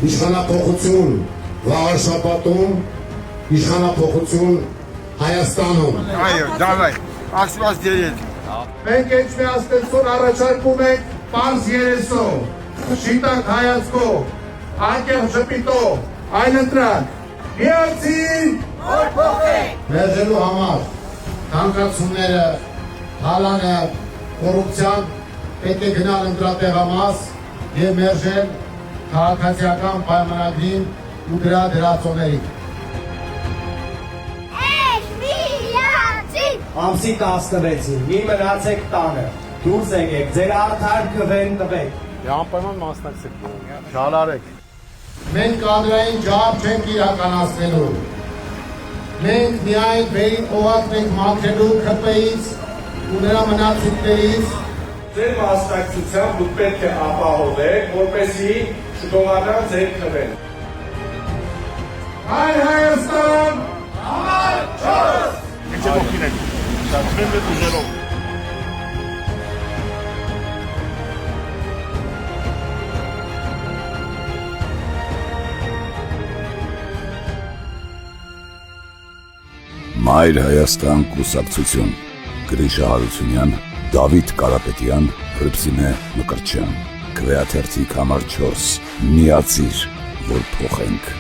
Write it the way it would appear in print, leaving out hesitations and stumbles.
Իշխանափոխություն Վաղարշապատում, իշխանափոխություն Հայաստանում։ Այո, դավայ, ասված դերել։ Մենք էջմիածնեցուն առաջարկում ենք պարզ երեսով, շիտակ հայացքով, անկեղ ժպիտով, այլընտրանք, միացին, որ փոխենք։ Մերժելու համար թանկացումները, հալանը, կոռուպցիան պետք է գնալ ընտրատեղամաս և մերժել քաղաքացիական պայմանագրին ու դրա դրածոներին։ Ամսի 16-ին մի մնացեք տանը, դուրս եկեք, ձեր արդար քվեն տվեք։ Անպայման մասնակցեք, շալարեք։ Մենք կադրային ջահ չենք իրականացնելու։ Մենք միայն վերին օղակն ենք մաքրելու ՔՊ-ից ու նրա մնացույթներից։ Ձեր մասնակցությամբ դուք պետք է ապահովեք, որպեսզի շուտովանան ձեր քվեն։ Հայ Հայաստան, համար 4։ Ինչ է ողքին եք, շատվեմ վետ ուժերով։ Մայր Հայաստան կուսակցություն Գրիշա Հարությունյան, Դավիթ Կարապետյան, Հրպսիմե Մկրտչյան, Քվեաթերթիկ համար 4, միացիր, որ փոխենք։